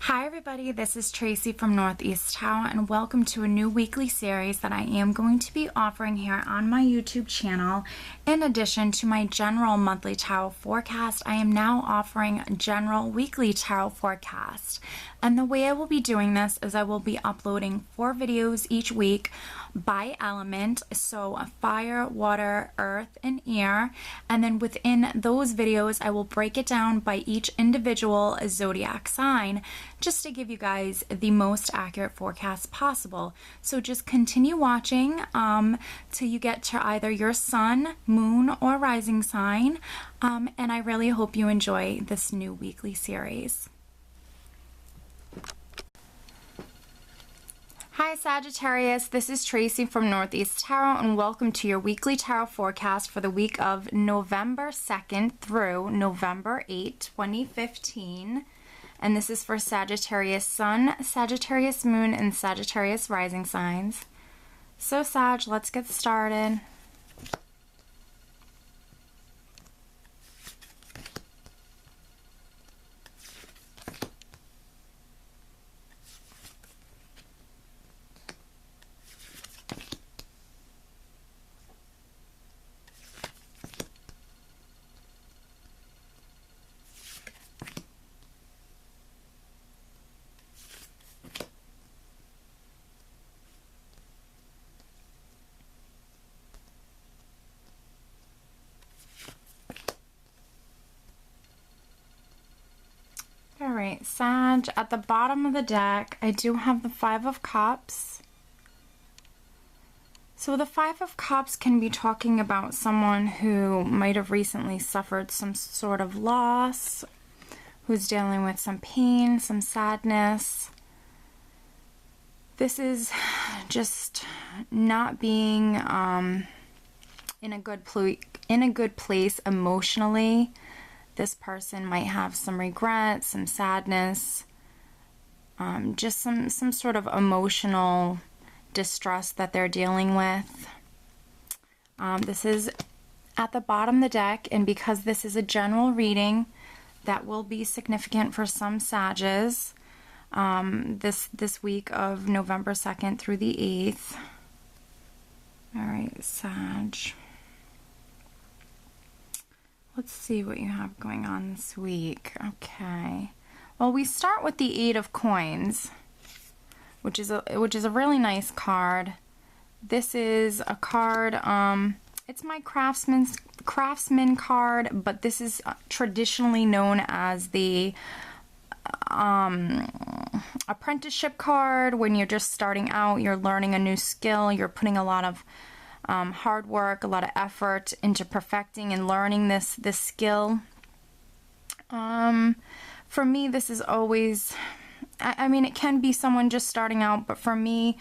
Hi everybody, this is Tracy from Northeast Tower and welcome to a new weekly series that I am going to be offering here on my YouTube channel. In addition to my general monthly tarot forecast, I am now offering a general weekly tarot forecast. And the way I will be doing this is I will be uploading 4 videos each week by element, so fire, water, earth, and air, and then within those videos I will break it down by each individual zodiac sign just to give you guys the most accurate forecast possible. So just continue watching till you get to either your sun, moon, or rising sign, and I really hope you enjoy this new weekly series. Hi Sagittarius, this is Tracy from Northeast Tarot and welcome to your weekly tarot forecast for the week of November 2nd through November 8th, 2015. And this is for Sagittarius Sun, Sagittarius Moon, and Sagittarius Rising signs. So Sag, let's get started. Alright, Sag, at the bottom of the deck, I do have the 5 of Cups. So the 5 of Cups can be talking about someone who might have recently suffered some sort of loss, who's dealing with some pain, some sadness. This is just not being in a good place emotionally. This person might have some regret, some sadness, just some sort of emotional distress that they're dealing with. This is at the bottom of the deck, and because this is a general reading, that will be significant for some Sages this week of November 2nd through the 8th. All right, Sag. Let's see what you have going on this week. Okay. Well, we start with the 8 of Coins, which is a really nice card. This is a card, it's my craftsman card, but this is traditionally known as the apprenticeship card. When you're just starting out, you're learning a new skill, you're putting a lot of hard work, a lot of effort into perfecting and learning this skill. For me, this is always, I mean, it can be someone just starting out, but for me,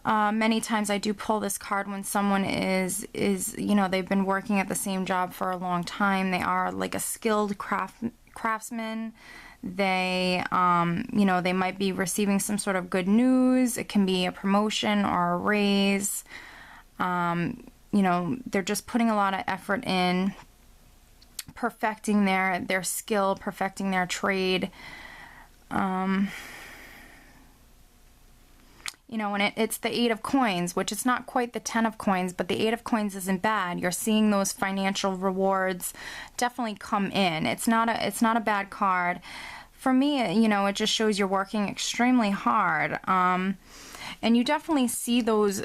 many times I do pull this card when someone is you know, they've been working at the same job for a long time. They are like a skilled craftsman. They, you know, they might be receiving some sort of good news. It can be a promotion or a raise. You know, they're just putting a lot of effort in perfecting their skill, perfecting their trade. You know, and it's the 8 of Coins, which is not quite the 10 of Coins, but the 8 of Coins isn't bad. You're seeing those financial rewards definitely come in. It's not a bad card. For me, you know, it just shows you're working extremely hard. And you definitely see those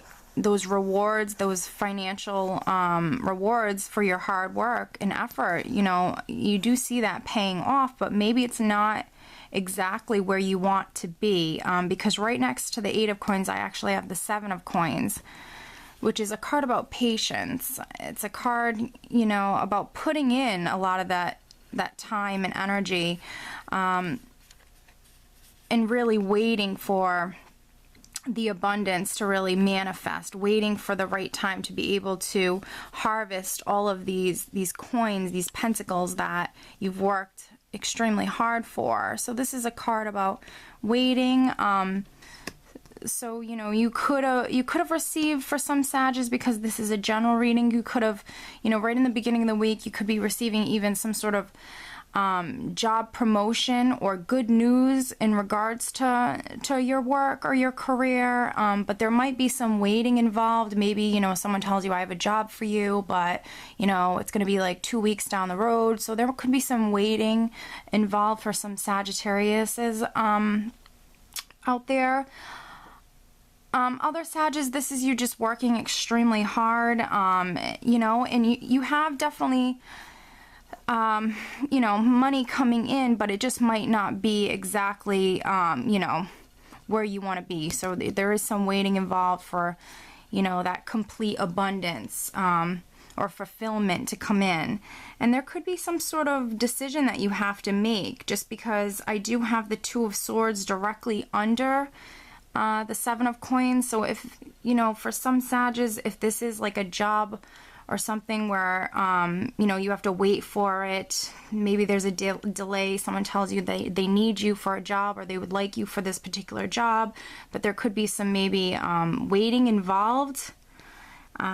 rewards, those financial rewards for your hard work and effort. You know, you do see that paying off, but maybe it's not exactly where you want to be, because right next to the 8 of Coins I actually have the 7 of Coins, which is a card about patience. It's a card, you know, about putting in a lot of that time and energy, and really waiting for the abundance to really manifest, waiting for the right time to be able to harvest all of these coins, these pentacles that you've worked extremely hard for. So this is a card about waiting. So, you know, you could have received, for some Sages, because this is a general reading, you could have, you know, right in the beginning of the week, you could be receiving even some sort of job promotion or good news in regards to your work or your career, but there might be some waiting involved. Maybe, you know, someone tells you, I have a job for you, but, you know, it's going to be like 2 weeks down the road. So there could be some waiting involved for some Sagittariuses out there. Other Sages, this is you just working extremely hard, you know, and you have definitely, you know, money coming in, but it just might not be exactly, you know, where you want to be. So there is some waiting involved for, you know, that complete abundance, or fulfillment to come in. And there could be some sort of decision that you have to make, just because I do have the Two of Swords directly under the Seven of Coins. So if, you know, for some Sages, if this is like a job or something where, you know, you have to wait for it, maybe there's a delay, someone tells you they need you for a job or they would like you for this particular job, but there could be some maybe waiting involved.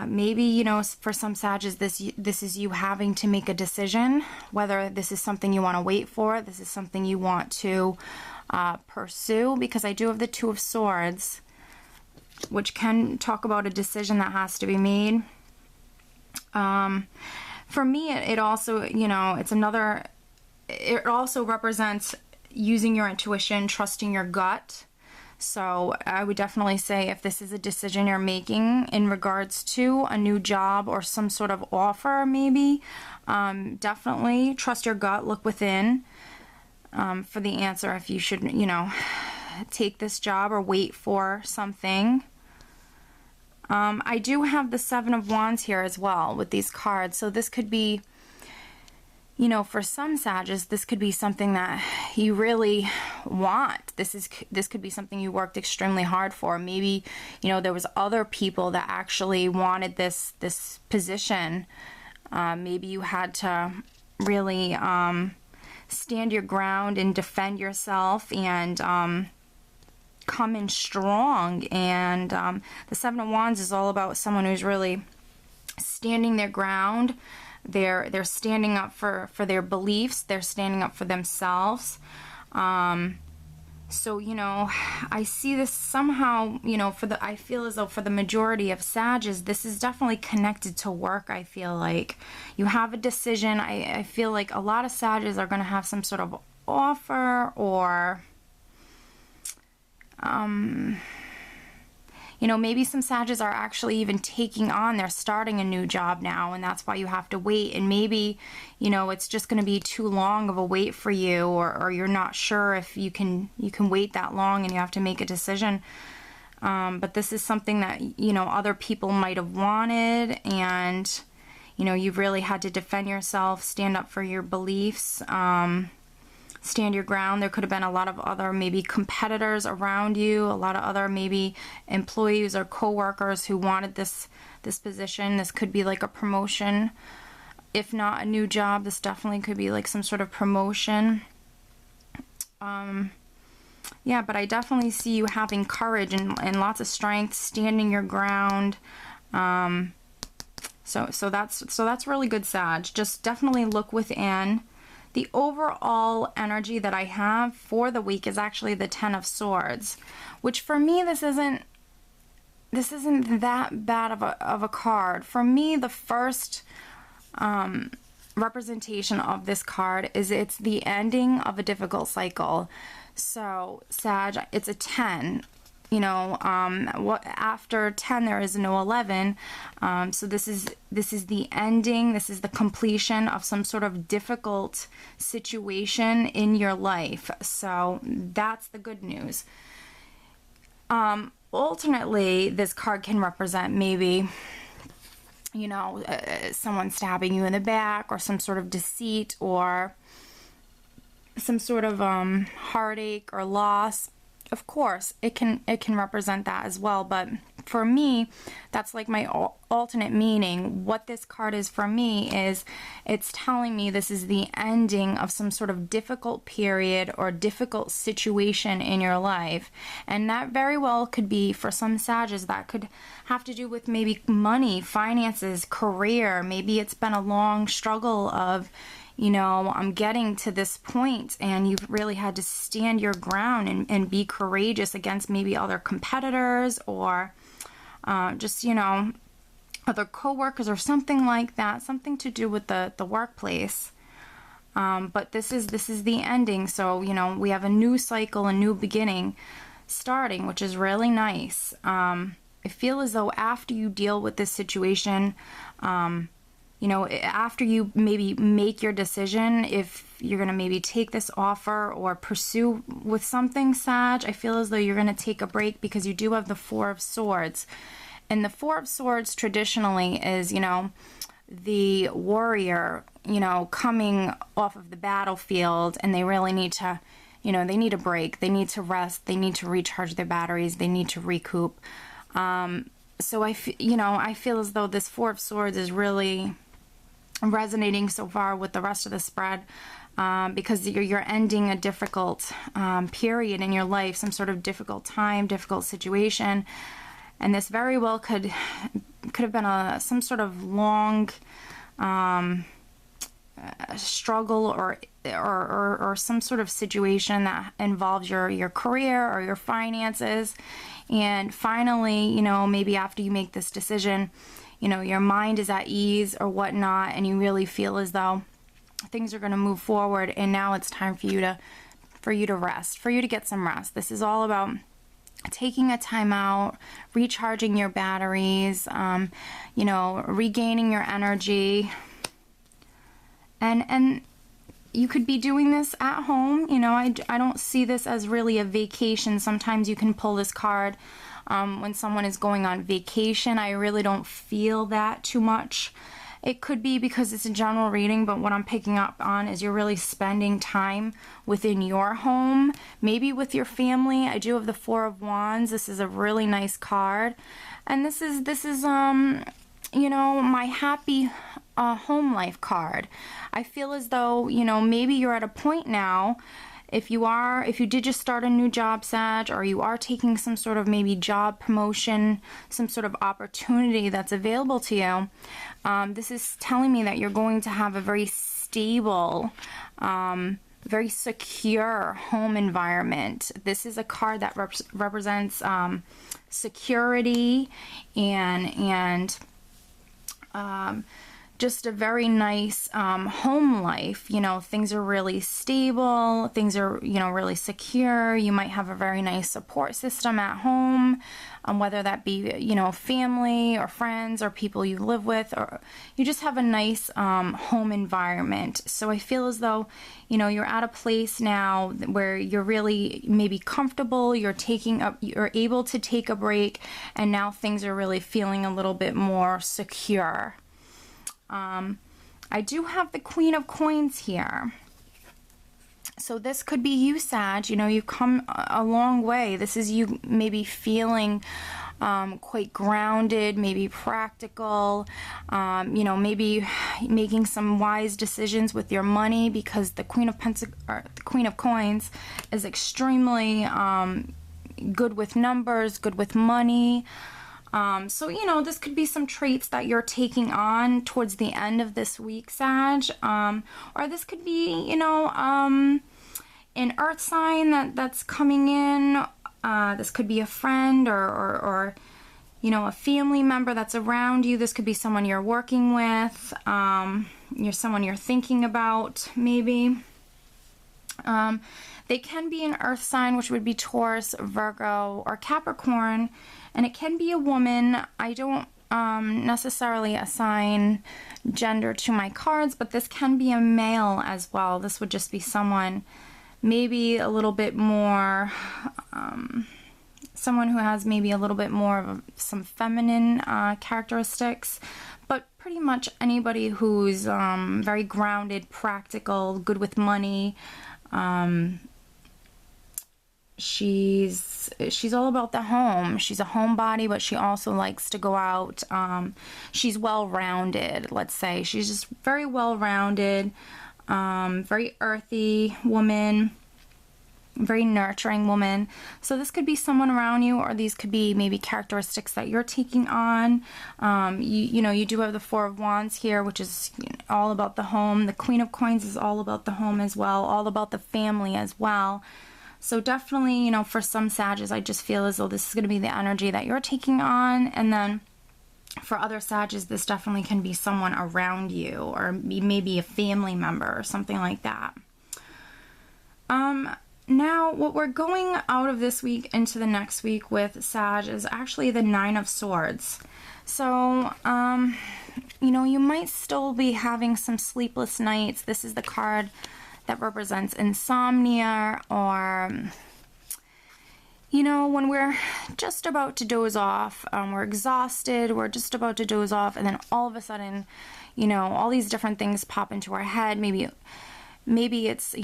Maybe, you know, for some Sages, this is you having to make a decision, whether this is something you want to wait for, this is something you want to pursue, because I do have the Two of Swords, which can talk about a decision that has to be made. For me, it also, you know, it also represents using your intuition, trusting your gut. So I would definitely say if this is a decision you're making in regards to a new job or some sort of offer, maybe, definitely trust your gut, look within, for the answer if you should, you know, take this job or wait for something. I do have the Seven of Wands here as well with these cards. So this could be, you know, for some Sages, this could be something that you really want. This could be something you worked extremely hard for. Maybe, you know, there was other people that actually wanted this position. Maybe you had to really stand your ground and defend yourself and come in strong. And the Seven of Wands is all about someone who's really standing their ground. They're standing up for their beliefs. They're standing up for themselves. So, you know, I see this somehow, you know, I feel as though for the majority of Sages, this is definitely connected to work. I feel like you have a decision. I feel like a lot of Sages are going to have some sort of offer, or you know, maybe some Sages are actually even taking on, they're starting a new job now, and that's why you have to wait. And maybe, you know, it's just going to be too long of a wait for you, or you're not sure if you can wait that long and you have to make a decision. But this is something that, you know, other people might have wanted, and, you know, you've really had to defend yourself, stand up for your beliefs, stand your ground. There could have been a lot of other maybe competitors around you, a lot of other maybe employees or co-workers who wanted this position. This could be like a promotion. If not a new job, this definitely could be like some sort of promotion. Yeah, but I definitely see you having courage and lots of strength, standing your ground. So that's really good, Sag. Just definitely look within. The overall energy that I have for the week is actually the Ten of Swords, which for me, this isn't that bad of a card. For me, the first representation of this card is it's the ending of a difficult cycle. So Sag, it's a 10. You know, after 10 there is no 11. So this is the ending. This is the completion of some sort of difficult situation in your life. So that's the good news. Alternately, this card can represent maybe, you know, someone stabbing you in the back, or some sort of deceit, or some sort of heartache or loss. Of course, it can represent that as well, but for me, that's like my alternate meaning. What this card is for me is it's telling me this is the ending of some sort of difficult period or difficult situation in your life. And that very well could be, for some Sages, that could have to do with maybe money, finances, career. Maybe it's been a long struggle of, you know, I'm getting to this point, and you've really had to stand your ground and be courageous against maybe other competitors, or just, you know, other coworkers or something like that, something to do with the workplace. But this is the ending. So, you know, we have a new cycle, a new beginning starting, which is really nice. I feel as though after you deal with this situation, you know, after you maybe make your decision, if you're going to maybe take this offer or pursue with something, Sag, I feel as though you're going to take a break, because you do have the Four of Swords. And the Four of Swords traditionally is, you know, the warrior, you know, coming off of the battlefield, and they really need to, you know, they need a break. They need to rest. They need to recharge their batteries. They need to recoup. So I feel as though this Four of Swords is really resonating so far with the rest of the spread, because you're ending a difficult period in your life, some sort of difficult time, difficult situation, and this very well could have been some sort of long struggle or some sort of situation that involves your career or your finances. And finally, you know, maybe after you make this decision, you know, your mind is at ease or whatnot, and you really feel as though things are going to move forward, and now it's time for you to rest, for you to get some rest. This is all about taking a time out, recharging your batteries, you know, regaining your energy. And you could be doing this at home. You know, I don't see this as really a vacation. Sometimes you can pull this card when someone is going on vacation. I really don't feel that too much. It could be because it's a general reading, but what I'm picking up on is you're really spending time within your home, maybe with your family. I do have the Four of Wands. This is a really nice card. And this is you know, my happy home life card. I feel as though, you know, maybe you're at a point now, if you did just start a new job, Sag, or you are taking some sort of maybe job promotion, some sort of opportunity that's available to you, this is telling me that you're going to have a very stable, very secure home environment. This is a card that represents security and just a very nice home life. You know, things are really stable, things are, you know, really secure. You might have a very nice support system at home, whether that be, you know, family or friends or people you live with, or you just have a nice home environment. So I feel as though, you know, you're at a place now where you're really maybe comfortable, you're able to take a break, and now things are really feeling a little bit more secure. I do have the Queen of Coins here. So this could be you, Sag. You know, you've come a long way. This is you maybe feeling quite grounded, maybe practical, you know, maybe making some wise decisions with your money, because the Queen of Coins is extremely good with numbers, good with money. So, you know, this could be some traits that you're taking on towards the end of this week, Sag. Or this could be, you know, an earth sign that's coming in. This could be a friend or, you know, a family member that's around you. This could be someone you're working with, someone you're thinking about, maybe. They can be an earth sign, which would be Taurus, Virgo, or Capricorn. And it can be a woman. I don't necessarily assign gender to my cards, but this can be a male as well. This would just be someone maybe a little bit more, someone who has maybe a little bit more of some feminine characteristics, but pretty much anybody who's very grounded, practical, good with money. She's all about the home. She's a homebody, but she also likes to go out. She's well-rounded, let's say. She's just very well-rounded, very earthy woman. very nurturing woman. So this could be someone around you, or these could be maybe characteristics that you're taking on. You do have the Four of Wands here, which is all about the home. The Queen of Coins is all about the home as well, all about the family as well. So definitely, for some Sagittarius, I just feel as though this is going to be the energy that you're taking on. And then for other Sagittarius, this definitely can be someone around you, or maybe a family member or something like that. Now, what we're going out of this week into the next week with Sag is actually the Nine of Swords. So, you might still be having some sleepless nights. This is the card that represents insomnia, or, when we're just about to doze off, we're exhausted, we're just about to doze off, and then all of a sudden, all these different things pop into our head. Maybe it's,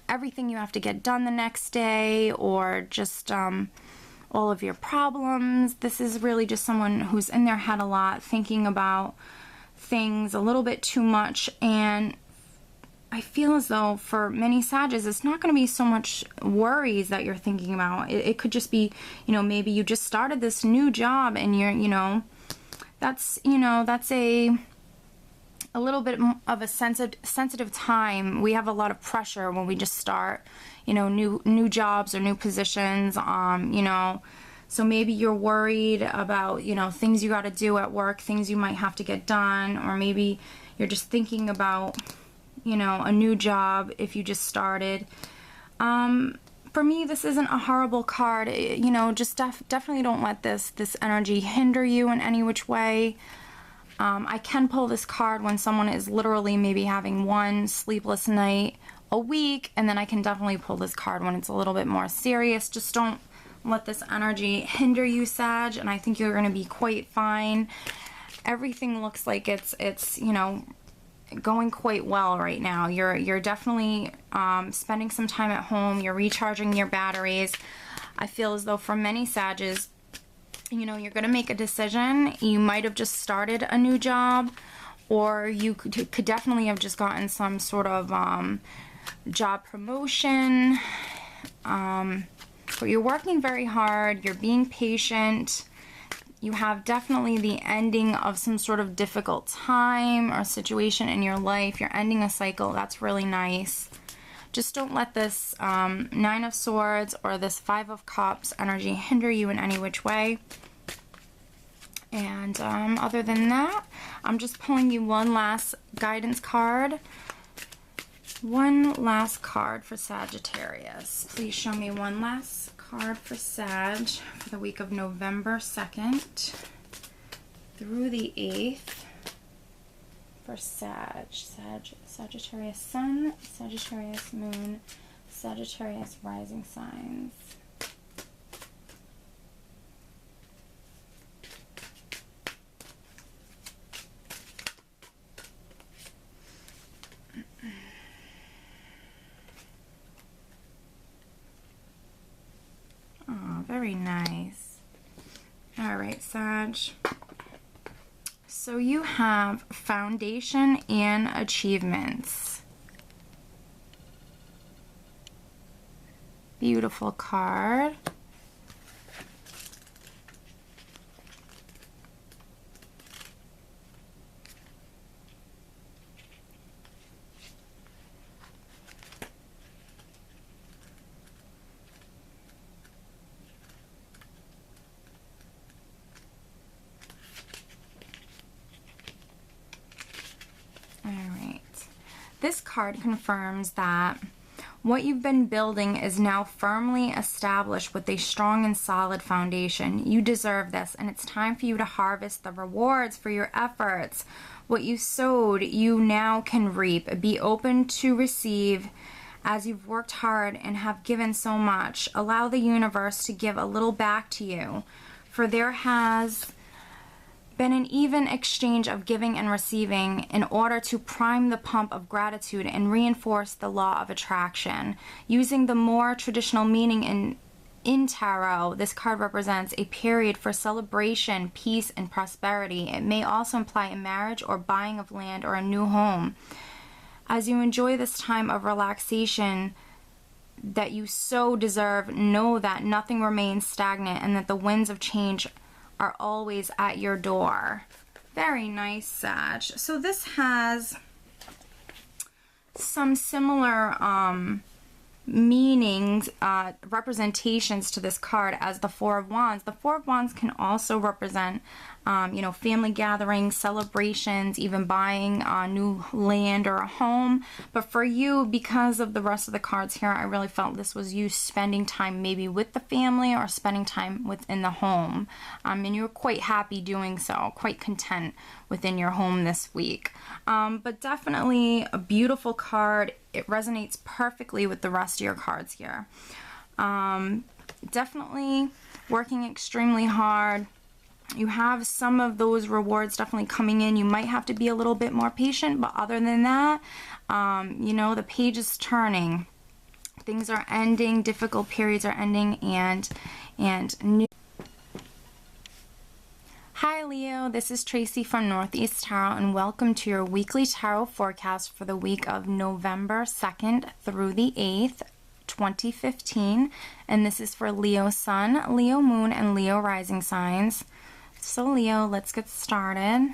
everything you have to get done the next day, or just all of your problems. This is really just someone who's in their head a lot, thinking about things a little bit too much. And I feel as though for many Sagittarius, it's not going to be so much worries that you're thinking about. It could just be, maybe you just started this new job, and you're, that's a little bit of a sensitive time. We have a lot of pressure when we just start, new jobs or new positions, so maybe you're worried about, things you got to do at work, things you might have to get done, or maybe you're just thinking about, a new job if you just started. For me, this isn't a horrible card. Just definitely don't let this energy hinder you in any which way. I can pull this card when someone is literally maybe having one sleepless night a week, and then I can definitely pull this card when it's a little bit more serious. Just don't let this energy hinder you, Sag, and I think you're going to be quite fine. Everything looks like it's going quite well right now. You're definitely spending some time at home. You're recharging your batteries. I feel as though for many Sagittarius, you're going to make a decision. You might have just started a new job, or you could definitely have just gotten some sort of job promotion. But you're working very hard. You're being patient. You have definitely the ending of some sort of difficult time or situation in your life. You're ending a cycle. That's really nice. Just don't let this Nine of Swords or this Five of Cups energy hinder you in any which way. And other than that, I'm just pulling you one last guidance card. One last card for Sagittarius. Please show me one last card for Sag for the week of November 2nd through the 8th for Sagittarius Sun, Sagittarius Moon, Sagittarius Rising Signs. Oh, very nice. All right, Sag. So you have foundation and achievements. Beautiful card. This card confirms that what you've been building is now firmly established with a strong and solid foundation. You deserve this, and it's time for you to harvest the rewards for your efforts. What you sowed, you now can reap. Be open to receive as you've worked hard and have given so much. Allow the universe to give a little back to you, for there has been an even exchange of giving and receiving in order to prime the pump of gratitude and reinforce the law of attraction. Using the more traditional meaning in tarot, this card represents a period for celebration, peace, and prosperity. It may also imply a marriage or buying of land or a new home. As you enjoy this time of relaxation, that you so deserve. Know that nothing remains stagnant and that the winds of change are always at your door. Very nice, Sag. So this has some similar meanings, representations to this card as the Four of Wands. The Four of Wands can also represent, you know, family gatherings, celebrations, even buying a new land or a home. But for you, because of the rest of the cards here, I really felt this was you spending time maybe with the family or spending time within the home. And you're quite happy doing so, quite content within your home this week. But definitely a beautiful card. It resonates perfectly with the rest of your cards here. Definitely working extremely hard. You have some of those rewards definitely coming in. You might have to be a little bit more patient, but other than that, you know, the page is turning. Things are ending, difficult periods are ending, and new. Hi Leo, this is Tracy from Northeast Tarot, and welcome to your weekly tarot forecast for the week of November 2nd through the 8th, 2015. And this is for Leo Sun, Leo Moon, and Leo Rising signs. So Leo, let's get started.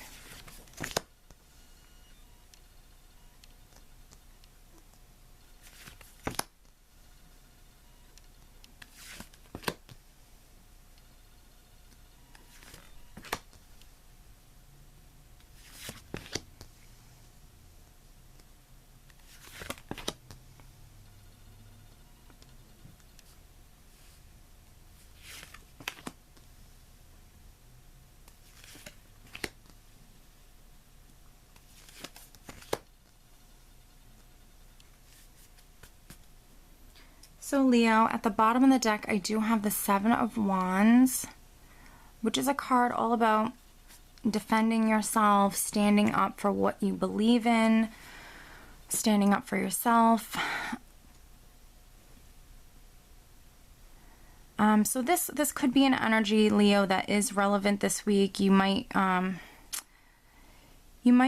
So Leo, at the bottom of the deck, I do have the Seven of Wands, which is a card all about defending yourself, standing up for what you believe in, standing up for yourself. So this could be an energy, Leo, that is relevant this week. You might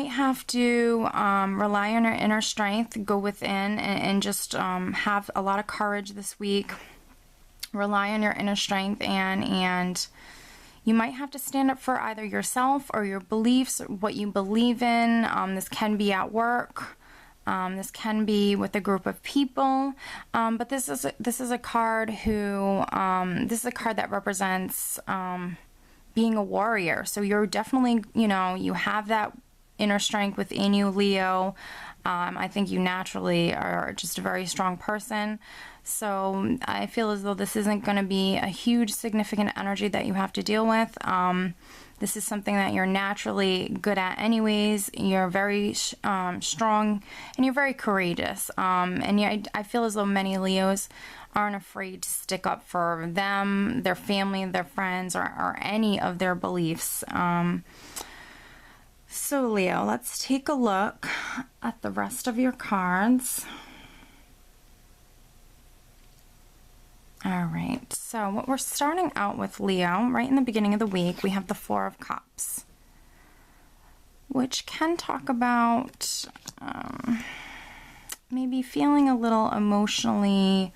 have to rely on your inner strength, go within, and just have a lot of courage this week. Rely on your inner strength, and you might have to stand up for either yourself or your beliefs, what you believe in. This can be at work. This can be with a group of people. But this is a card that represents being a warrior. So you're definitely, you know, you have that inner strength within you, Leo. I think you naturally are just a very strong person. So I feel as though this isn't going to be a huge significant energy that you have to deal with. This is something that you're naturally good at anyways. You're very strong and you're very courageous. And I feel as though many Leos aren't afraid to stick up for them, their family, their friends, or any of their beliefs. So Leo, let's take a look at the rest of your cards. All right, so what we're starting out with, Leo, right in the beginning of the week, we have the Four of Cups, which can talk about maybe feeling a little emotionally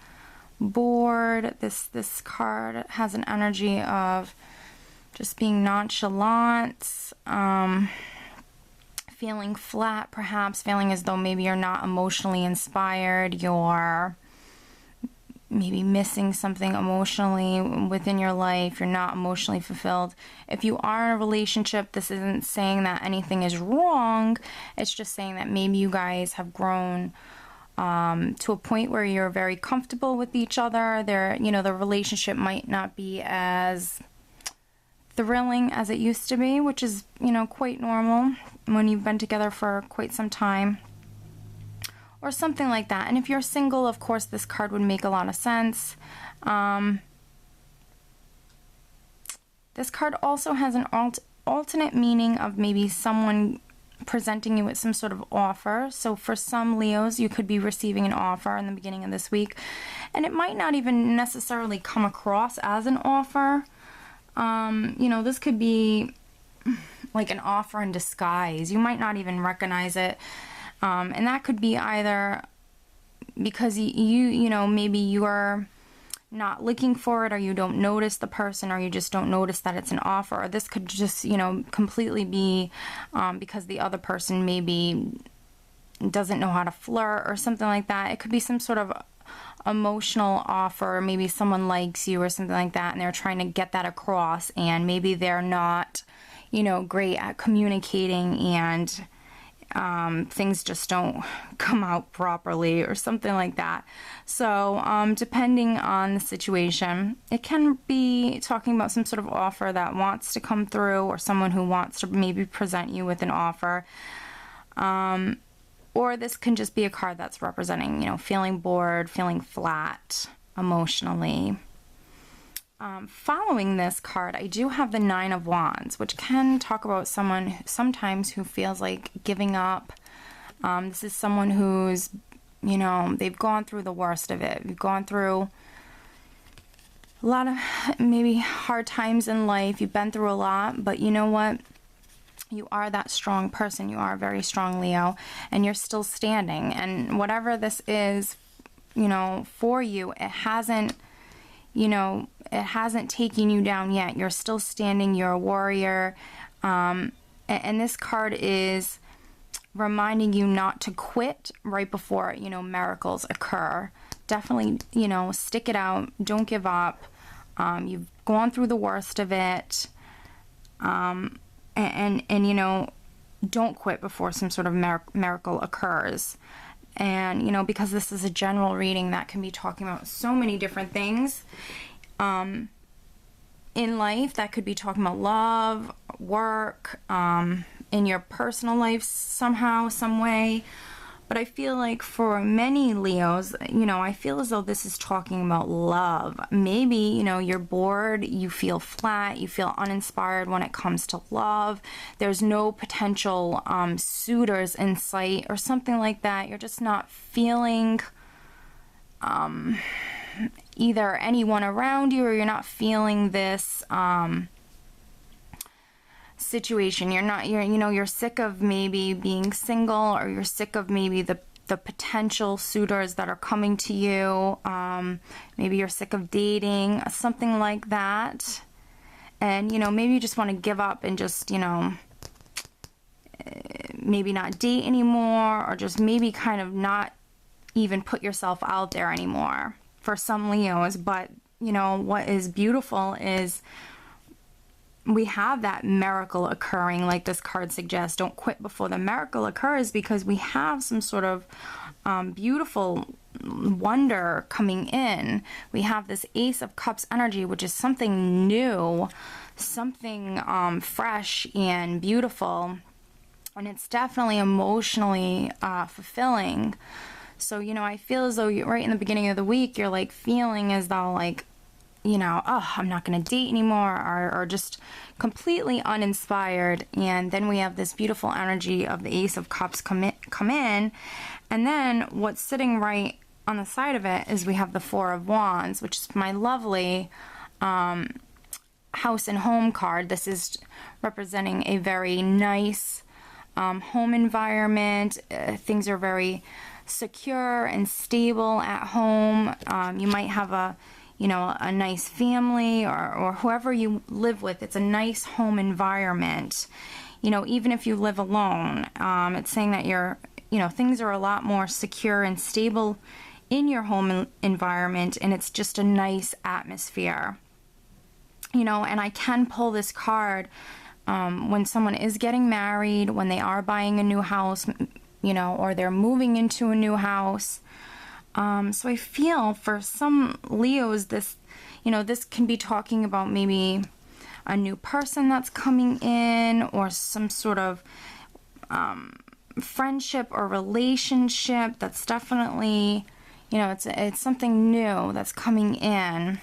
bored. This card has an energy of just being nonchalant, feeling flat, perhaps feeling as though maybe you're not emotionally inspired, you're maybe missing something emotionally within your life, you're not emotionally fulfilled. If you are in a relationship, this isn't saying that anything is wrong, it's just saying that maybe you guys have grown to a point where you're very comfortable with each other. The relationship might not be as thrilling as it used to be, which is, quite normal when you've been together for quite some time, or something like that. And if you're single, of course, this card would make a lot of sense. This card also has an alternate meaning of maybe someone presenting you with some sort of offer. So for some Leos, you could be receiving an offer in the beginning of this week, and it might not even necessarily come across as an offer. This could be like an offer in disguise. You might not even recognize it. And that could be either because you know, maybe you're not looking for it, or you don't notice the person, or you just don't notice that it's an offer. Or this could just, you know, completely be because the other person maybe doesn't know how to flirt or something like that. It could be some sort of emotional offer. Maybe someone likes you or something like that, and they're trying to get that across, and maybe they're not, you know, great at communicating, and things just don't come out properly or something like that. So depending on the situation, it can be talking about some sort of offer that wants to come through, or someone who wants to maybe present you with an offer. Or this can just be a card that's representing, you know, feeling bored, feeling flat emotionally. Following this card, I do have the Nine of Wands, which can talk about someone sometimes who feels like giving up. This is someone who's, you know, they've gone through the worst of it. You've gone through a lot of maybe hard times in life. You've been through a lot, but you know what? You are that strong person. You are a very strong Leo, and you're still standing. And whatever this is, you know, for you, it hasn't, you know, it hasn't taken you down yet. You're still standing. You're a warrior. And this card is reminding you not to quit right before, you know, miracles occur. Definitely, you know, stick it out. Don't give up. You've gone through the worst of it. And you know, don't quit before some sort of miracle occurs. And, you know, because this is a general reading that can be talking about so many different things in life. That could be talking about love, work, in your personal life somehow, some way. But I feel like for many Leos, you know, I feel as though this is talking about love. Maybe, you know, you're bored, you feel flat, you feel uninspired when it comes to love. There's no potential suitors in sight or something like that. You're just not feeling either anyone around you, or you're not feeling this situation. You're sick of maybe being single, or you're sick of maybe the potential suitors that are coming to you. Maybe you're sick of dating, something like that. And, you know, maybe you just want to give up and just, you know, maybe not date anymore, or just maybe kind of not even put yourself out there anymore for some Leos. But, you know, what is beautiful is we have that miracle occurring, like this card suggests. Don't quit before the miracle occurs, because we have some sort of beautiful wonder coming in. We have this Ace of Cups energy, which is something new, something fresh and beautiful, and it's definitely emotionally fulfilling. So, you know, I feel as though right in the beginning of the week, you're like feeling as though, like, you know, oh, I'm not going to date anymore, or just completely uninspired. And then we have this beautiful energy of the Ace of Cups come in. And then what's sitting right on the side of it is we have the Four of Wands, which is my lovely house and home card. This is representing a very nice home environment. Things are very secure and stable at home. You might have a nice family, or whoever you live with. It's a nice home environment. You know, even if you live alone, it's saying that things are a lot more secure and stable in your home environment, and it's just a nice atmosphere. You know, and I can pull this card when someone is getting married, when they are buying a new house, you know, or they're moving into a new house. So I feel for some Leos, this can be talking about maybe a new person that's coming in, or some sort of friendship or relationship that's definitely, you know, it's something new that's coming in.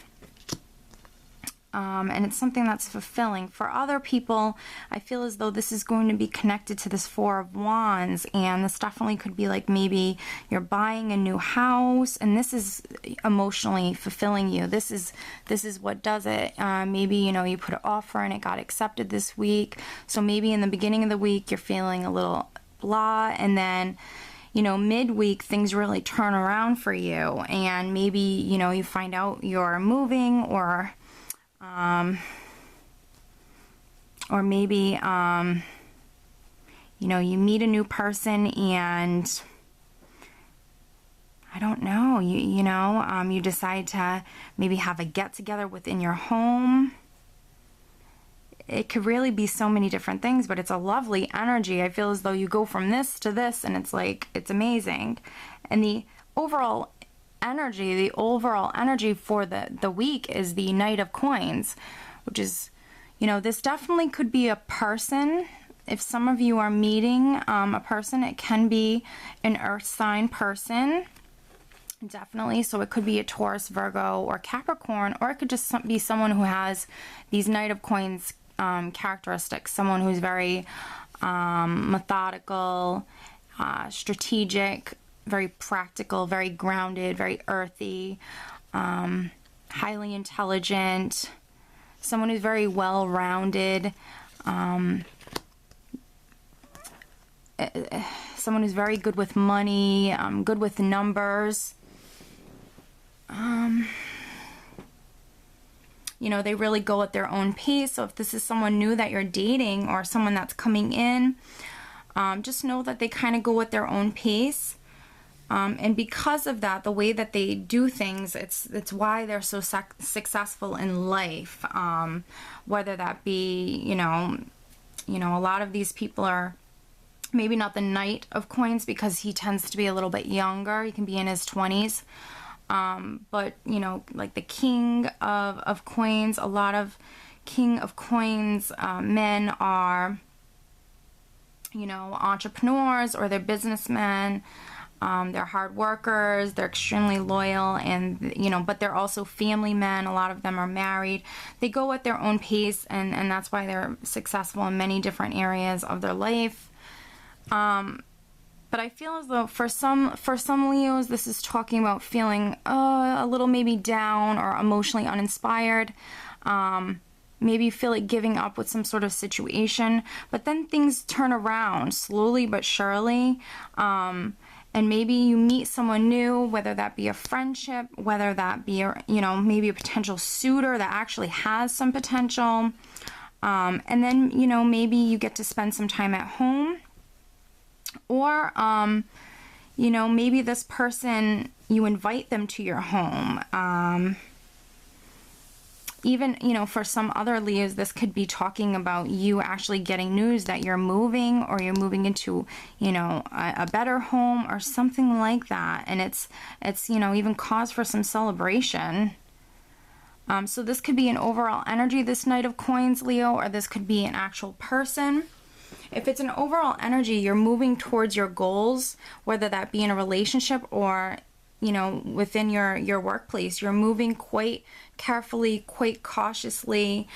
And it's something that's fulfilling. For other people, I feel as though this is going to be connected to this Four of Wands, and this definitely could be like maybe you're buying a new house, and this is emotionally fulfilling you. This is what does it. Maybe, you know, you put an offer and it got accepted this week, so maybe in the beginning of the week you're feeling a little blah, and then, midweek things really turn around for you, and maybe, you find out you're moving, or maybe, you meet a new person, and I don't know, you decide to maybe have a get-together within your home. It could really be so many different things, but it's a lovely energy. I feel as though you go from this to this, and it's like, it's amazing. And the overall energy for the week is the Knight of Coins, which is, this definitely could be a person. If some of you are meeting a person, it can be an earth sign person. Definitely. So it could be a Taurus, Virgo, or Capricorn, or it could just be someone who has these Knight of Coins characteristics. Someone who's very methodical, strategic, very practical, very grounded, very earthy, highly intelligent, someone who's very well-rounded, someone who's very good with money, good with numbers. They really go at their own pace. So if this is someone new that you're dating, or someone that's coming in, just know that they kind of go at their own pace. And because of that, the way that they do things, it's why they're so successful in life. Whether that be, a lot of these people are maybe not the Knight of Coins, because he tends to be a little bit younger. He can be in his 20s. But, like the King of Coins, a lot of King of Coins men are, entrepreneurs, or they're businessmen. They're hard workers, they're extremely loyal, and, but they're also family men. A lot of them are married. They go at their own pace, and that's why they're successful in many different areas of their life. But I feel as though for some Leos, this is talking about feeling a little maybe down or emotionally uninspired. Maybe you feel like giving up with some sort of situation, but then things turn around slowly but surely. And maybe you meet someone new, whether that be a friendship, whether that be, maybe a potential suitor that actually has some potential. And then, maybe you get to spend some time at home. Or, maybe this person, you invite them to your home. Even, for some other Leos, this could be talking about you actually getting news that you're moving, or you're moving into, a better home or something like that. And it's even cause for some celebration. So this could be an overall energy, this Knight of Coins, Leo, or this could be an actual person. If it's an overall energy, you're moving towards your goals, whether that be in a relationship or, within your workplace. You're moving quite carefully, quite cautiously,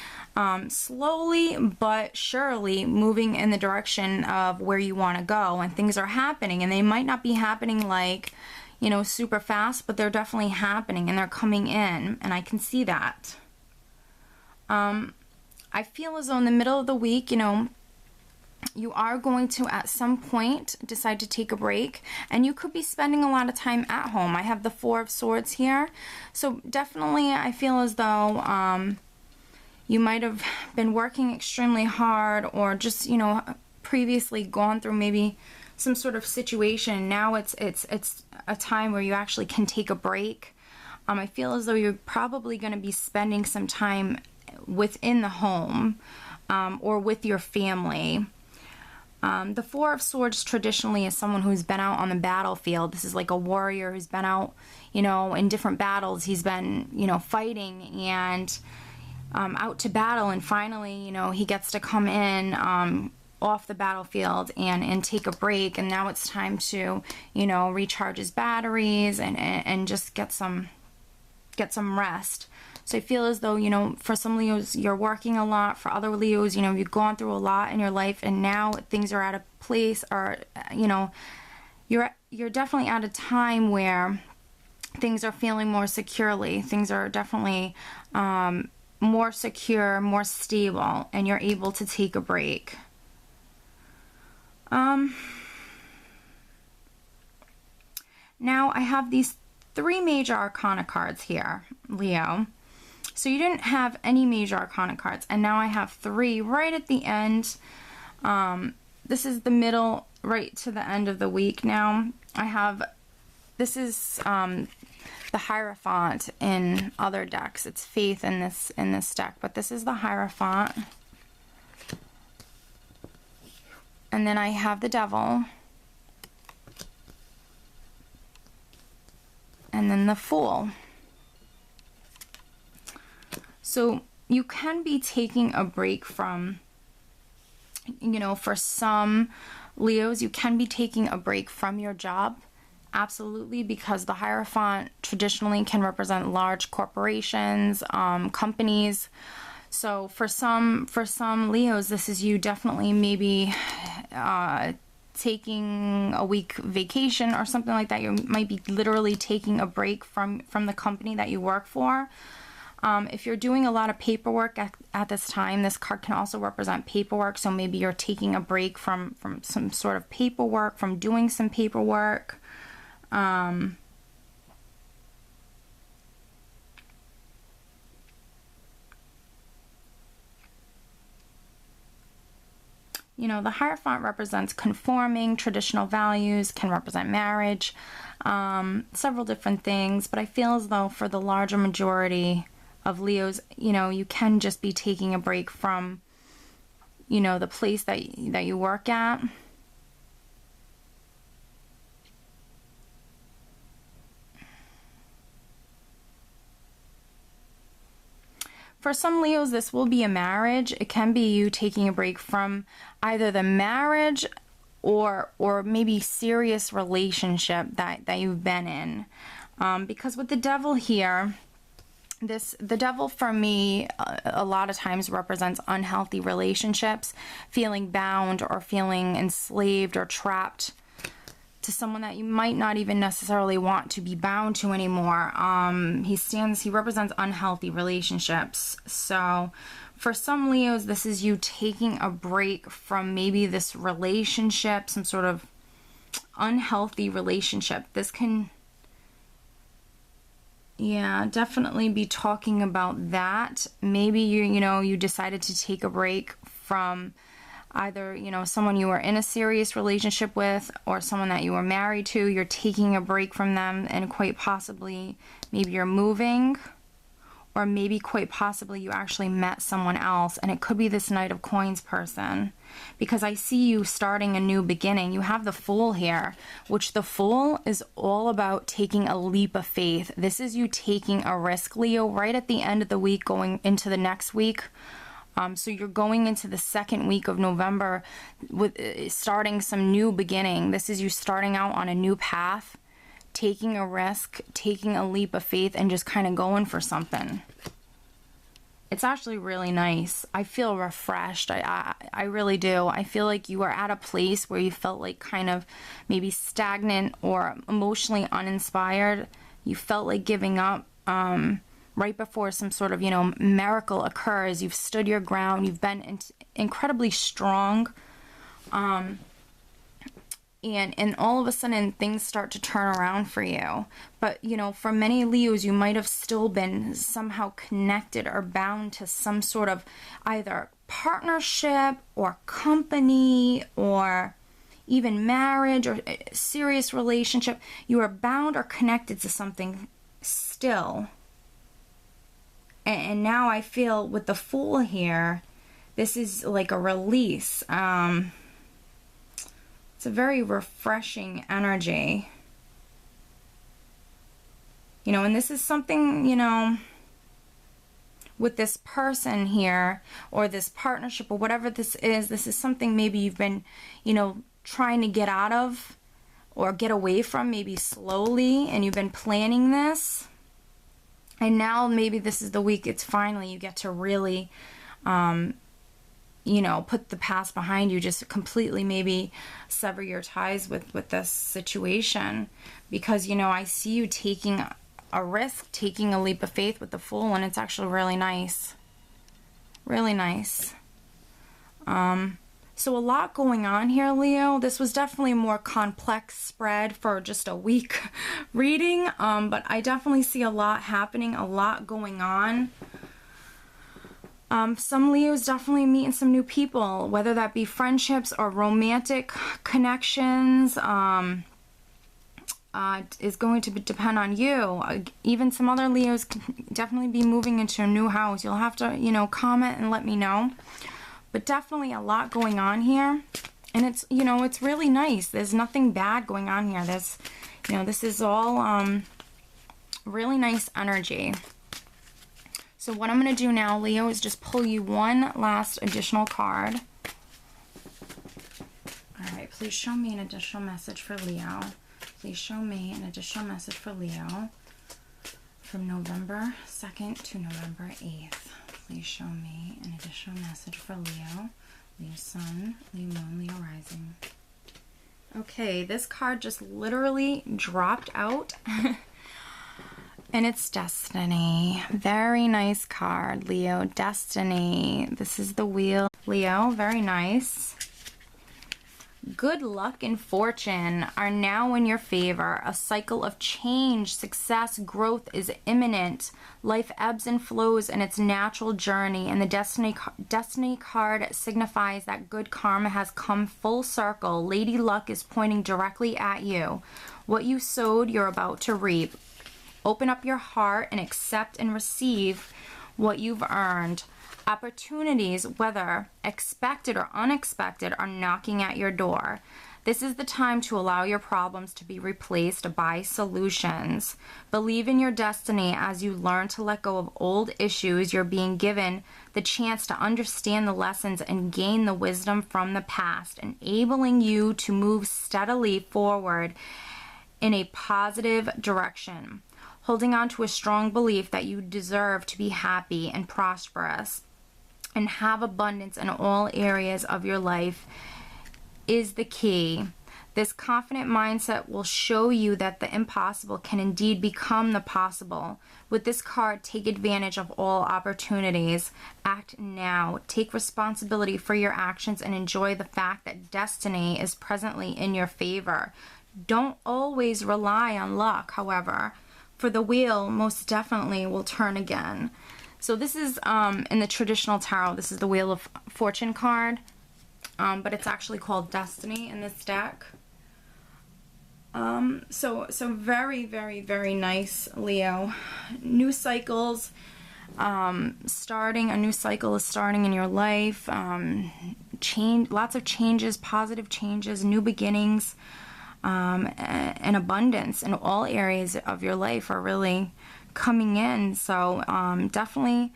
slowly but surely moving in the direction of where you want to go. And things are happening, and they might not be happening like, super fast, but they're definitely happening, and they're coming in, and I can see that. I feel as though in the middle of the week, you are going to at some point decide to take a break, and you could be spending a lot of time at home. I have the Four of Swords here, so definitely I feel as though you might have been working extremely hard, or just previously gone through maybe some sort of situation. Now it's a time where you actually can take a break. I feel as though you're probably going to be spending some time within the home, or with your family. The Four of Swords traditionally is someone who's been out on the battlefield. This is like a warrior who's been out, in different battles. He's been, fighting and out to battle, and finally, he gets to come in off the battlefield and take a break. And now it's time to, recharge his batteries and just get some rest. So I feel as though, for some Leos, you're working a lot. For other Leos, you've gone through a lot in your life, and now things are at a place, or, you're definitely at a time where things are feeling more securely. Things are definitely more secure, more stable, and you're able to take a break. Now I have these 3 major arcana cards here, Leo. So you didn't have any major arcana cards, and now I have 3 right at the end. This is the middle, right to the end of the week now. This is the Hierophant in other decks. It's Faith in this deck, but this is the Hierophant. And then I have the Devil. And then the Fool. So you can be taking a break from, you know, for some Leos, you can be taking a break from your job. Absolutely, because the Hierophant traditionally can represent large corporations, companies. So for some Leos, this is you definitely maybe taking a week vacation or something like that. You might be literally taking a break from the company that you work for. If you're doing a lot of paperwork at this time, this card can also represent paperwork. So maybe you're taking a break from some sort of paperwork, from doing some paperwork. You know, the Hierophant represents conforming, traditional values, can represent marriage, several different things. But I feel as though for the larger majority of Leos, you know, you can just be taking a break from, you know, the place that you work at. For some Leos, this will be a marriage. It can be you taking a break from either the marriage or maybe serious relationship that you've been in. Because with the Devil here, the Devil for me a lot of times represents unhealthy relationships, feeling bound or feeling enslaved or trapped to someone that you might not even necessarily want to be bound to anymore. He represents unhealthy relationships. So for some Leos, this is you taking a break from maybe this relationship, some sort of unhealthy relationship. This can, yeah, definitely be talking about that. Maybe you decided to take a break from either, you know, someone you were in a serious relationship with or someone that you were married to. You're taking a break from them, and quite possibly maybe you're moving, or maybe quite possibly you actually met someone else, and it could be this Knight of Coins person, because I see you starting a new beginning. You have the Fool here, which the Fool is all about taking a leap of faith. This is you taking a risk, Leo, right at the end of the week going into the next week. So you're going into the 2nd week of November with starting some new beginning. This is you starting out on a new path, taking a risk, taking a leap of faith, and just kind of going for something. It's actually really nice. I feel refreshed. I really do. I feel like you are at a place where you felt like kind of maybe stagnant or emotionally uninspired. You felt like giving up. Right before some sort of, you know, miracle occurs. You've stood your ground. You've been incredibly strong. And all of a sudden, things start to turn around for you. But, you know, for many Leos, you might have still been somehow connected or bound to some sort of either partnership or company or even marriage or serious relationship. You are bound or connected to something still. And now I feel with the Fool here, this is like a release. It's a very refreshing energy. You know, and this is something, you know, with this person here or this partnership or whatever this is something maybe you've been, you know, trying to get out of or get away from, maybe slowly, and you've been planning this. And now maybe this is the week it's finally you get to really, you know, put the past behind you, just completely maybe sever your ties with this situation. Because, you know, I see you taking a risk, taking a leap of faith with the Fool, and it's actually really nice. Really nice. So a lot going on here, Leo. This was definitely a more complex spread for just a week reading, but I definitely see a lot happening, a lot going on. Some Leos definitely meeting some new people, whether that be friendships or romantic connections. Is going to depend on you. Even some other Leos can definitely be moving into a new house. You'll have to, you know, comment and let me know. But definitely a lot going on here. And it's, you know, it's really nice. There's nothing bad going on here. There's, you know, this is all really nice energy. So what I'm going to do now, Leo, is just pull you one last additional card. All right, please show me an additional message for Leo. Please show me an additional message for Leo from November 2nd to November 8th. Please show me an additional message for Leo, Leo Sun, Leo Moon, Leo Rising. Okay, this card just literally dropped out. And it's Destiny. Very nice card, Leo. Destiny. This is the wheel. Leo, very nice. Good luck and fortune are now in your favor. A cycle of change, success, growth is imminent. Life ebbs and flows in its natural journey, and the Destiny card signifies that good karma has come full circle. Lady Luck is pointing directly at you. What you sowed, you're about to reap. Open up your heart and accept and receive what you've earned. Opportunities, whether expected or unexpected, are knocking at your door. This is the time to allow your problems to be replaced by solutions. Believe in your destiny as you learn to let go of old issues. You're being given the chance to understand the lessons and gain the wisdom from the past, enabling you to move steadily forward in a positive direction. Holding on to a strong belief that you deserve to be happy and prosperous and have abundance in all areas of your life is the key. This confident mindset will show you that the impossible can indeed become the possible. With this card, take advantage of all opportunities. Act now. Take responsibility for your actions and enjoy the fact that destiny is presently in your favor. Don't always rely on luck, however, for the wheel most definitely will turn again. So this is, in the traditional tarot, this is the Wheel of Fortune card, but it's actually called Destiny in this deck. So very, very, very nice, Leo. New cycles, starting, a new cycle is starting in your life. Change, lots of changes, positive changes, new beginnings, and abundance in all areas of your life are really coming in. So definitely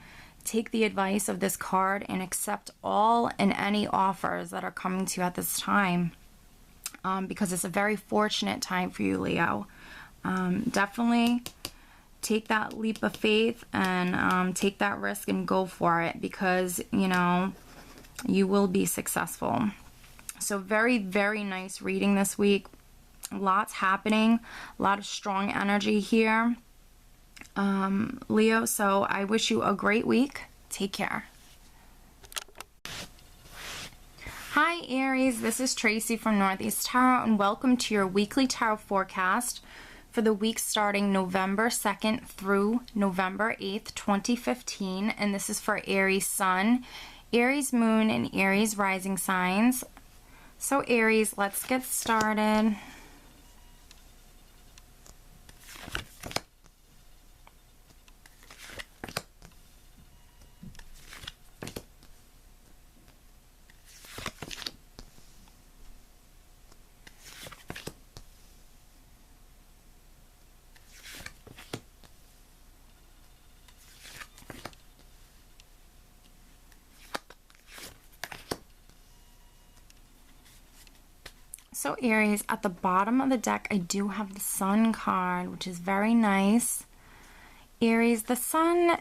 take the advice of this card and accept all and any offers that are coming to you at this time, because it's a very fortunate time for you, Leo. Definitely take that leap of faith and take that risk and go for it, because, you know, you will be successful. So very, very nice reading this week. Lots happening, a lot of strong energy here, Leo. So I wish you a great week. Take care. Hi Aries, this is Tracy from Northeast Tarot, and welcome to your weekly tarot forecast for the week starting November 2nd through November 8th, 2015. And this is for Aries Sun, Aries Moon, and Aries Rising signs. So Aries, let's get started. So Aries, at the bottom of the deck, I do have the Sun card, which is very nice. Aries, the Sun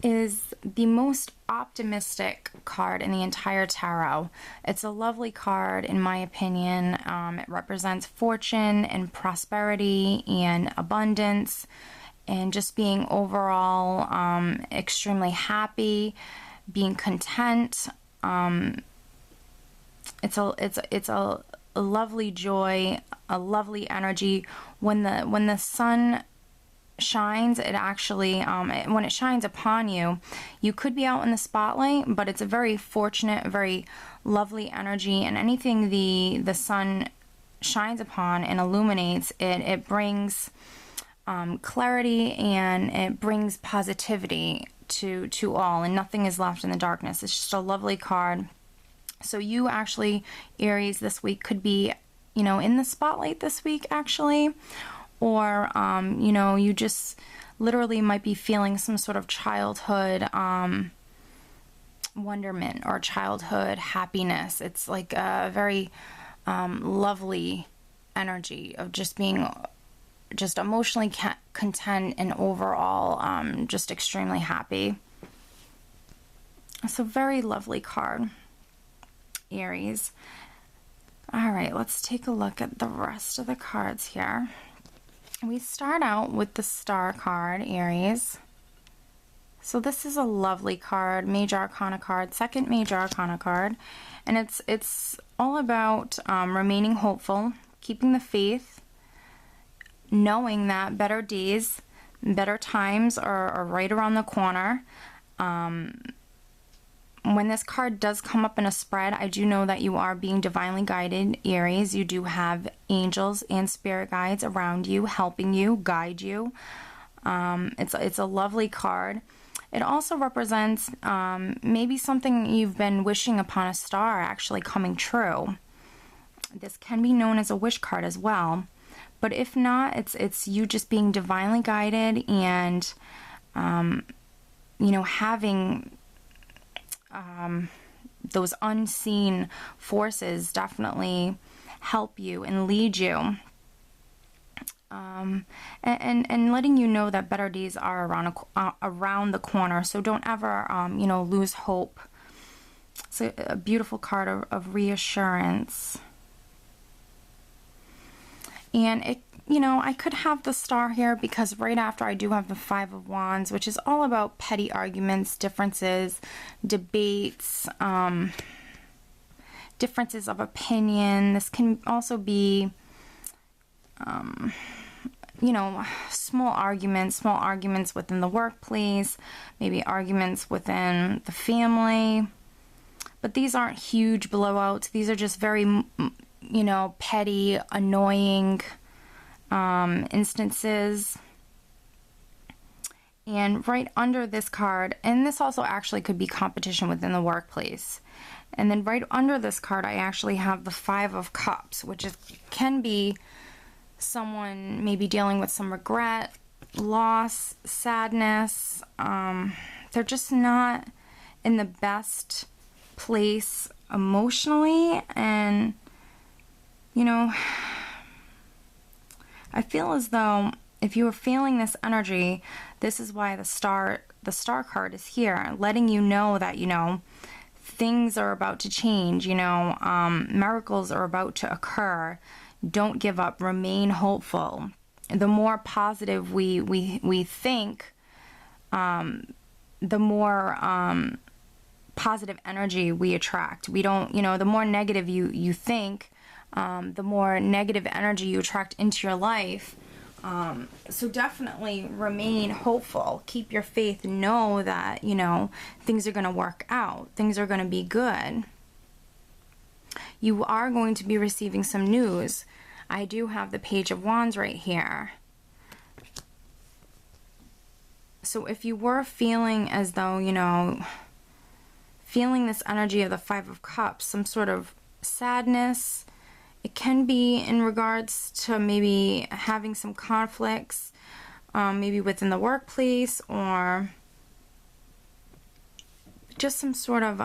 is the most optimistic card in the entire tarot. It's a lovely card, in my opinion. It represents fortune and prosperity and abundance and just being overall extremely happy, being content. it's a lovely joy, a lovely energy. When the sun shines, it actually when it shines upon you, you could be out in the spotlight, but it's a very fortunate, very lovely energy. And anything the sun shines upon and illuminates, it brings clarity, and it brings positivity to all, and nothing is left in the darkness. It's just a lovely card. So you actually, Aries, this week could be, in the spotlight this week, actually. Or, you just literally might be feeling some sort of childhood wonderment or childhood happiness. It's like a very lovely energy of just being just emotionally content and overall just extremely happy. It's a very lovely card, Aries. All right, let's take a look at the rest of the cards here. We start out with the Star card, Aries. So this is a lovely card, Major Arcana card, second Major Arcana card, and it's all about remaining hopeful, keeping the faith, knowing that better days, better times are right around the corner. When this card does come up in a spread, I do know that you are being divinely guided, Aries. You do have angels and spirit guides around you, helping you, guide you. It's a lovely card. It also represents maybe something you've been wishing upon a star actually coming true. This can be known as a wish card as well. But if not, it's you just being divinely guided and, having those unseen forces definitely help you and lead you. And letting you know that better days are around the corner. So don't ever, lose hope. It's a beautiful card of reassurance. And I could have the Star here because right after I do have the Five of Wands, which is all about petty arguments, differences, debates, differences of opinion. This can also be, small arguments within the workplace, maybe arguments within the family. But these aren't huge blowouts. These are just very, petty, annoying instances. And right under this card, and this also actually could be competition within the workplace. And then right under this card, I actually have the Five of Cups, which can be someone maybe dealing with some regret, loss, sadness. They're just not in the best place emotionally, and I feel as though if you are feeling this energy, this is why the star card is here, letting you know that things are about to change. Miracles are about to occur. Don't give up. Remain hopeful. The more positive we think, the more positive energy we attract. We don't, the more negative you think, the more negative energy you attract into your life. So definitely remain hopeful. Keep your faith. Know that, things are going to work out. Things are going to be good. You are going to be receiving some news. I do have the Page of Wands right here. So if you were feeling as though, feeling this energy of the Five of Cups, some sort of sadness, it can be in regards to maybe having some conflicts, maybe within the workplace, or just some sort of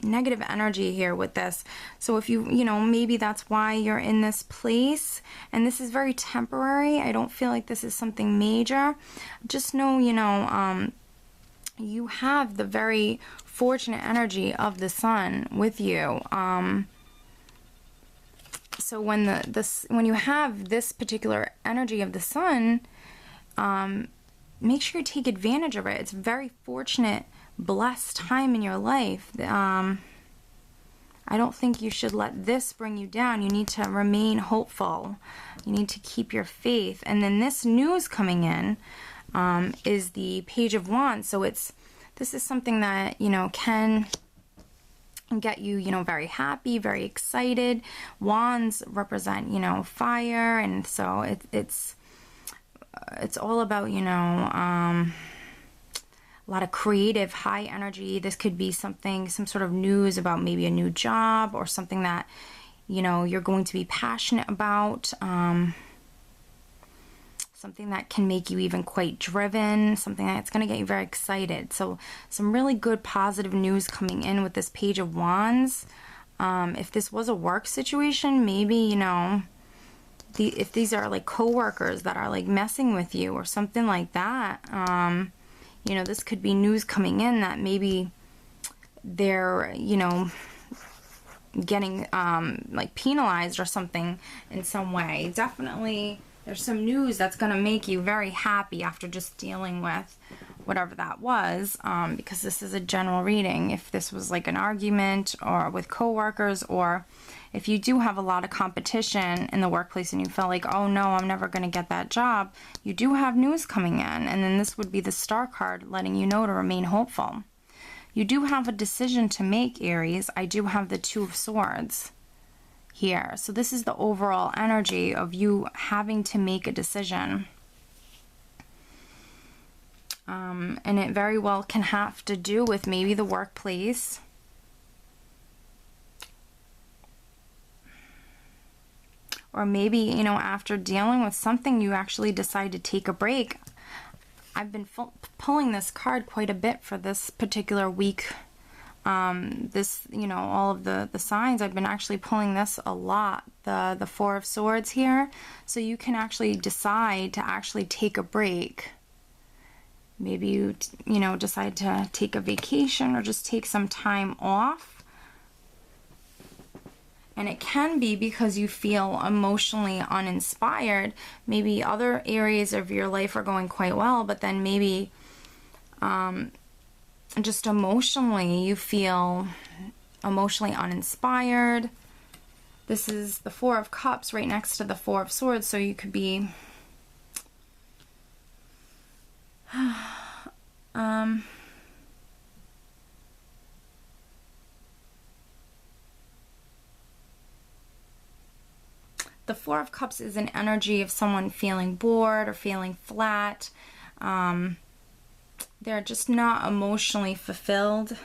negative energy here with this. So if maybe that's why you're in this place, and this is very temporary. I don't feel like this is something major. Just know, you have the very fortunate energy of the sun with you. So when you have this particular energy of the sun, make sure you take advantage of it. It's a very fortunate, blessed time in your life. I I don't think you should let this bring you down. You need to remain hopeful. You need to keep your faith. And then this news coming in is the Page of Wands. So this is something that, you know, can get you, you know, very happy, very excited. Wands represent, you know, fire, and so it's all about, you know, a lot of creative, high energy. This could be something, some sort of news about maybe a new job or something that, you know, you're going to be passionate about. Something that can make you even quite driven, something that's going to get you very excited. So some really good positive news coming in with this Page of Wands. If this was a work situation, maybe, you know, if these are like co-workers that are like messing with you or something like that, you know, this could be news coming in that maybe they're, you know, getting like penalized or something in some way. Definitely there's some news that's going to make you very happy after just dealing with whatever that was, because this is a general reading. If this was like an argument or with coworkers, or if you do have a lot of competition in the workplace and you feel like, oh no, I'm never going to get that job, you do have news coming in. And then this would be the Star card letting you know to remain hopeful. You do have a decision to make, Aries. I do have the Two of Swords here. So this is the overall energy of you having to make a decision. And it very well can have to do with maybe the workplace. Or maybe, you know, after dealing with something, you actually decide to take a break. I've been pulling this card quite a bit for this particular week. This, you know, all of the signs, I've been actually pulling this a lot, the Four of Swords here. So you can actually decide to actually take a break. Maybe you know, decide to take a vacation or just take some time off. And it can be because you feel emotionally uninspired. Maybe other areas of your life are going quite well, but then maybe just emotionally you feel emotionally uninspired. This is the Four of Cups right next to the Four of Swords, so you could be the Four of Cups is an energy of someone feeling bored or feeling flat. They're just not emotionally fulfilled.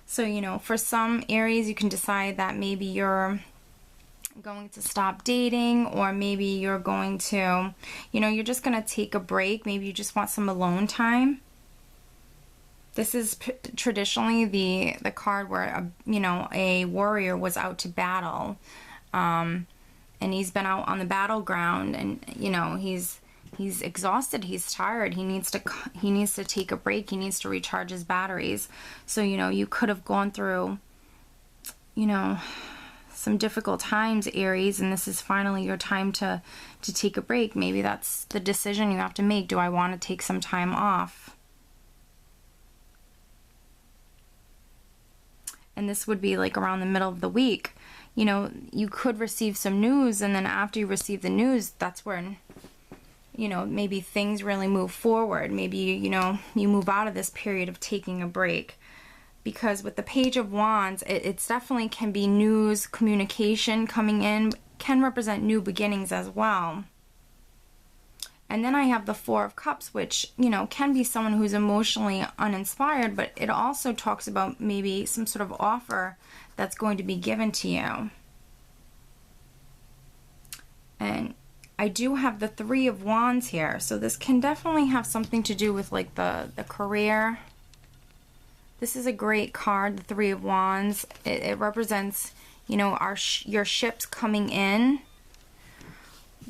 So, you know, for some Aries, you can decide that maybe you're going to stop dating, or maybe you're going to, you know, you're just going to take a break. Maybe you just want some alone time. This is traditionally the card where, you know, a warrior was out to battle, and he's been out on the battleground, and, you know, he's exhausted, he's tired, he needs to take a break, he needs to recharge his batteries. So, you know, you could have gone through, you know, some difficult times, Aries, and this is finally your time to take a break. Maybe that's the decision you have to make. Do I want to take some time off? And this would be like around the middle of the week. You know, you could receive some news, and then after you receive the news, that's when, you know, maybe things really move forward. Maybe, you know, you move out of this period of taking a break. Because with the Page of Wands, it's definitely can be news, communication coming in, can represent new beginnings as well. And then I have the Four of Cups, which, you know, can be someone who's emotionally uninspired, but it also talks about maybe some sort of offer that's going to be given to you. And I do have the Three of Wands here, so this can definitely have something to do with like the career. This is a great card, the Three of Wands. It represents, you know, your ships coming in,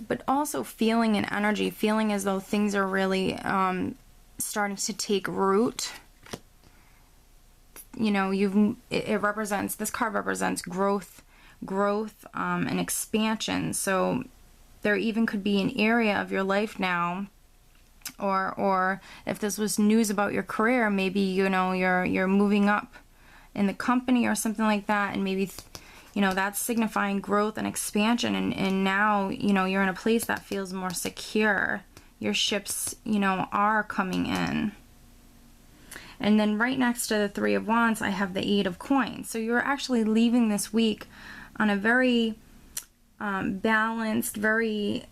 but also feeling an energy, feeling as though things are really starting to take root. You know, it represents, this card represents growth and expansion. So there even could be an area of your life now, or if this was news about your career, maybe, you know, you're moving up in the company or something like that, and maybe, you know, that's signifying growth and expansion, and now, you know, you're in a place that feels more secure. Your ships, you know, are coming in. And then right next to the Three of Wands, I have the Eight of Coins. So you're actually leaving this week on a very balanced, very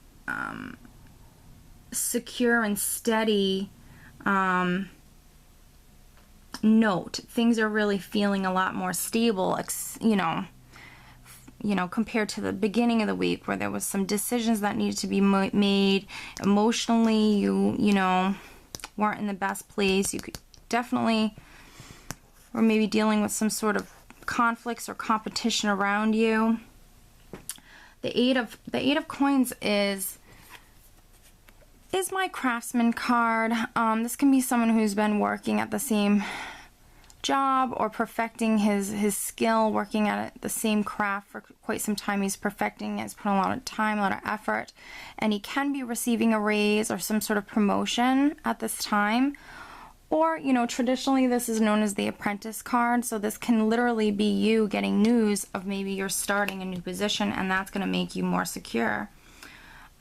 secure and steady note. Things are really feeling a lot more stable, you know, compared to the beginning of the week where there was some decisions that needed to be made. Emotionally, you know, weren't in the best place. You could definitely, or maybe dealing with some sort of conflicts or competition around you. The Eight of Coins is my craftsman card. This can be someone who's been working at the same job or perfecting his skill, working at the same craft for quite some time. He's perfecting it, he's putting a lot of time, a lot of effort, and he can be receiving a raise or some sort of promotion at this time. Or, you know, traditionally this is known as the Apprentice card, so this can literally be you getting news of maybe you're starting a new position, and that's going to make you more secure.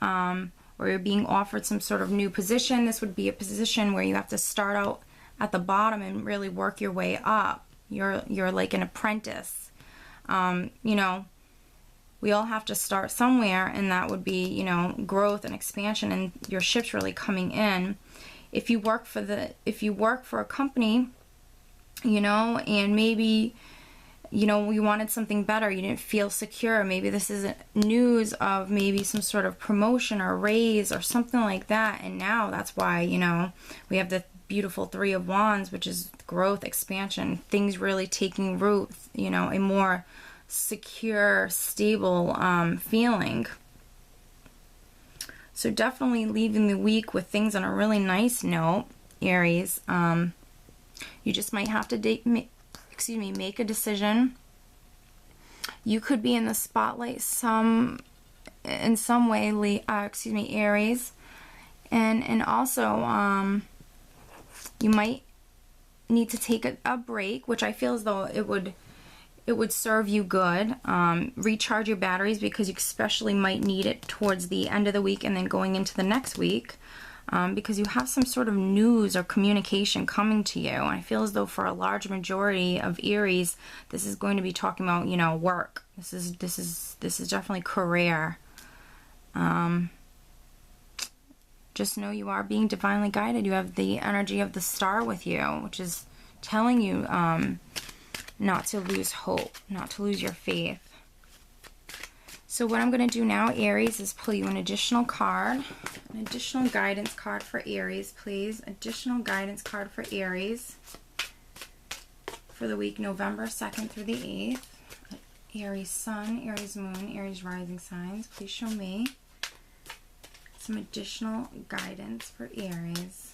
Or you're being offered some sort of new position. This would be a position where you have to start out at the bottom and really work your way up. You're like an apprentice. You know, we all have to start somewhere, and that would be, you know, growth and expansion, and your ship's really coming in. If you work for a company, you know, and maybe, you know, you wanted something better, you didn't feel secure, maybe this is news of maybe some sort of promotion or raise or something like that, and now that's why, you know, we have the beautiful Three of Wands, which is growth, expansion, things really taking root, you know, a more secure, stable feeling. So definitely leaving the week with things on a really nice note, Aries. You just might have to make a decision. You could be in the spotlight in some way, Aries. And also, you might need to take a break, which I feel as though it would serve you good. Recharge your batteries, because you especially might need it towards the end of the week and then going into the next week, because you have some sort of news or communication coming to you. I feel as though for a large majority of Aries, this is going to be talking about, you know, work. This is definitely career. Just know you are being divinely guided. You have the energy of the star with you, which is telling you not to lose hope, not to lose your faith. So what I'm going to do now, Aries, is pull you an additional card, an additional guidance card for Aries, please. Additional guidance card for Aries for the week November 2nd through the 8th. Aries Sun, Aries Moon, Aries Rising signs. Please show me some additional guidance for Aries.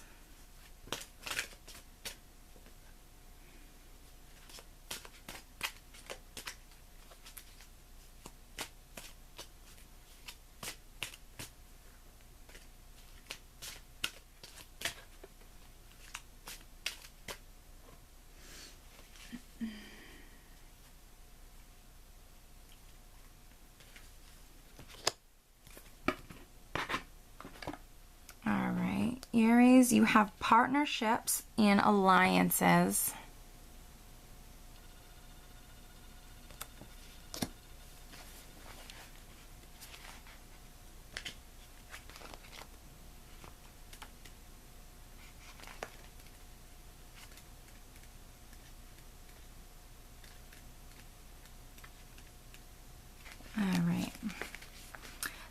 Aries, you have partnerships and alliances.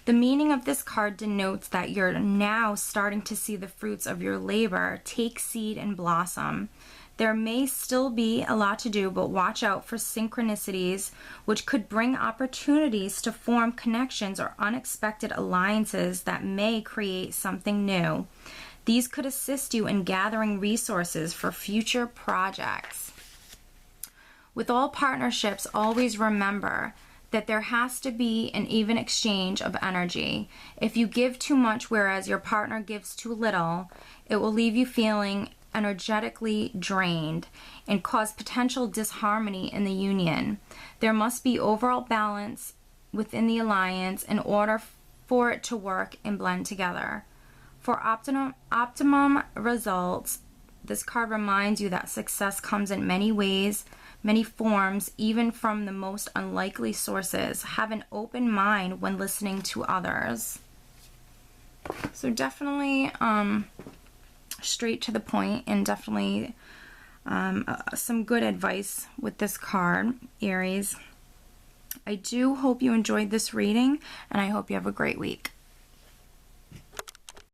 The meaning of this card denotes that you're now starting to see the fruits of your labor take seed and blossom. There may still be a lot to do, but watch out for synchronicities, which could bring opportunities to form connections or unexpected alliances that may create something new. These could assist you in gathering resources for future projects. With all partnerships, always remember that there has to be an even exchange of energy. If you give too much whereas your partner gives too little, it will leave you feeling energetically drained and cause potential disharmony in the union. There must be overall balance within the alliance in order for it to work and blend together. For optimum results, this card reminds you that success comes in many ways, many forms, even from the most unlikely sources. Have an open mind when listening to others. So definitely straight to the point, and definitely some good advice with this card, Aries. I do hope you enjoyed this reading, and I hope you have a great week.